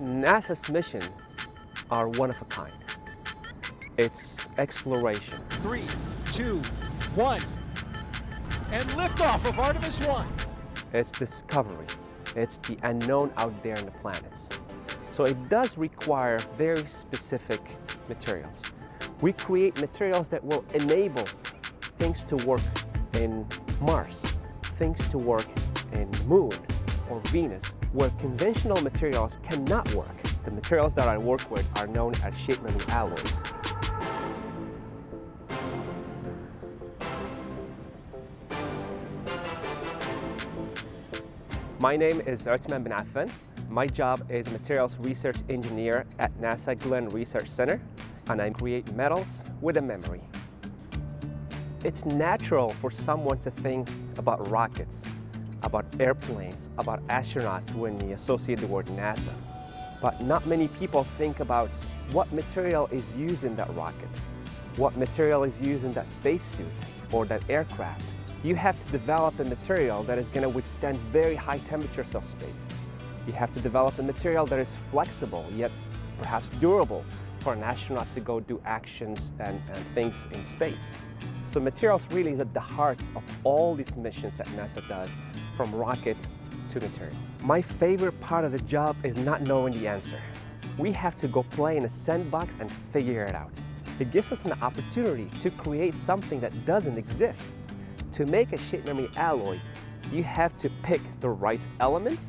NASA's missions are one of a kind. It's exploration. 3, 2, 1, and liftoff of Artemis 1. It's discovery. It's the unknown out there in the planets. So it does require very specific materials. We create materials that will enable things to work in Mars, things to work in Moon or Venus, where conventional materials cannot work. The materials that I work with are known as shape memory alloys. My name is Uthman bin Affan. My job is materials research engineer at NASA Glenn Research Center, and I create metals with a memory. It's natural for someone to think about rockets, about airplanes, about astronauts when you associate the word NASA. But not many people think about what material is used in that rocket, what material is used in that spacesuit or that aircraft. You have to develop a material that is going to withstand very high temperatures of space. You have to develop a material that is flexible, yet perhaps durable for an astronaut to go do actions and things in space. So materials really is at the heart of all these missions that NASA does, from rocket to materials. My favorite part of the job is not knowing the answer. We have to go play in a sandbox and figure it out. It gives us an opportunity to create something that doesn't exist. To make a shape memory alloy, you have to pick the right elements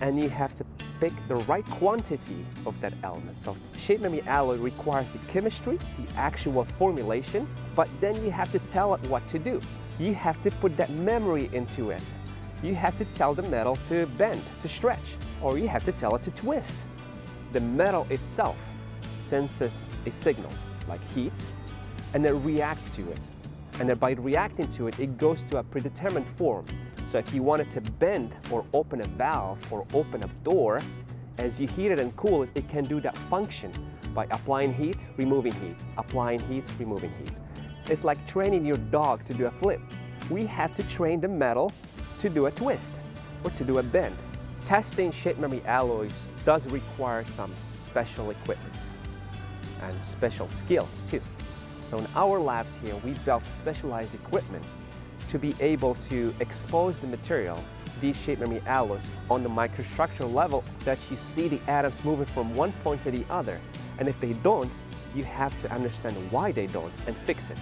and you have to pick the right quantity of that element. So shape memory alloy requires the chemistry, the actual formulation, but then you have to tell it what to do. You have to put that memory into it. You have to tell the metal to bend, to stretch, or you have to tell it to twist. The metal itself senses a signal, like heat, and it reacts to it. And then by reacting to it, it goes to a predetermined form. So if you wanted to bend or open a valve or open a door, as you heat it and cool it, it can do that function by applying heat, removing heat, applying heat, removing heat. It's like training your dog to do a flip. We have to train the metal to do a twist or to do a bend. Testing shape memory alloys does require some special equipment and special skills too. So in our labs here, we built specialized equipment to be able to expose the material, these shape memory alloys, on the microstructure level that you see the atoms moving from one point to the other. And if they don't, you have to understand why they don't and fix it.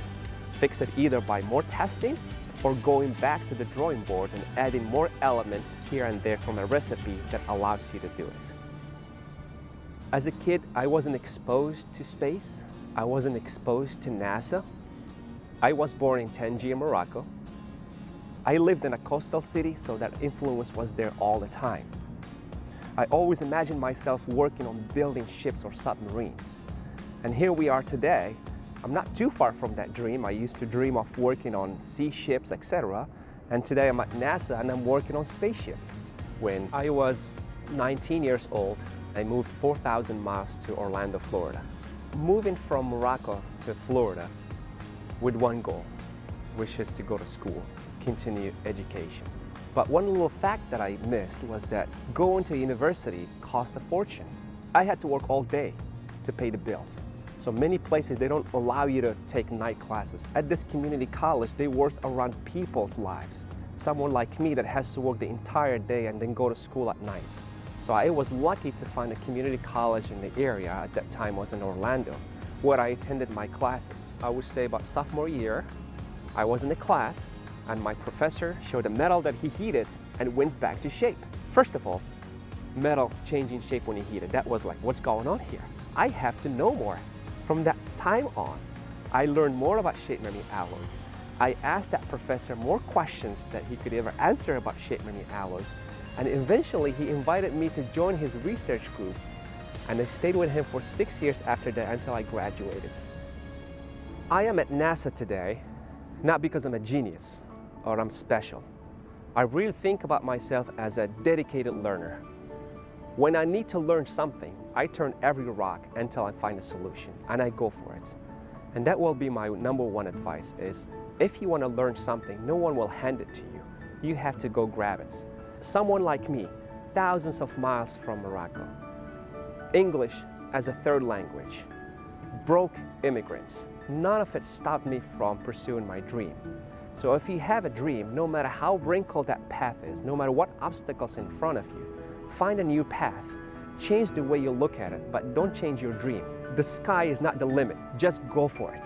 Fix it either by more testing or going back to the drawing board and adding more elements here and there from a recipe that allows you to do it. As a kid, I wasn't exposed to space. I wasn't exposed to NASA. I was born in Tangier, Morocco. I lived in a coastal city, so that influence was there all the time. I always imagined myself working on building ships or submarines. And here we are today. I'm not too far from that dream. I used to dream of working on sea ships, etc. And today I'm at NASA and I'm working on spaceships. When I was 19 years old, I moved 4,000 miles to Orlando, Florida. Moving from Morocco to Florida with one goal, which is to go to school, continue education. But one little fact that I missed was that going to university cost a fortune. I had to work all day to pay the bills. So many places, they don't allow you to take night classes. At this community college, they work around people's lives. Someone like me that has to work the entire day and then go to school at night. So I was lucky to find a community college in the area. At that time was in Orlando, where I attended my classes. I would say about sophomore year, I was in the class and my professor showed a metal that he heated and went back to shape. First of all, metal changing shape when you heat it, that was like, what's going on here? I have to know more. From that time on, I learned more about shape memory alloys. I asked that professor more questions that he could ever answer about shape memory alloys. And eventually he invited me to join his research group, and I stayed with him for 6 years after that until I graduated. I am at NASA today, not because I'm a genius or I'm special. I really think about myself as a dedicated learner. When I need to learn something, I turn every rock until I find a solution, and I go for it. And that will be my number one advice is, if you want to learn something, no one will hand it to you. You have to go grab it. Someone like me, thousands of miles from Morocco, English as a third language, broke immigrants. None of it stopped me from pursuing my dream. So if you have a dream, no matter how wrinkled that path is, no matter what obstacles in front of you, find a new path. Change the way you look at it, but don't change your dream. The sky is not the limit. Just go for it.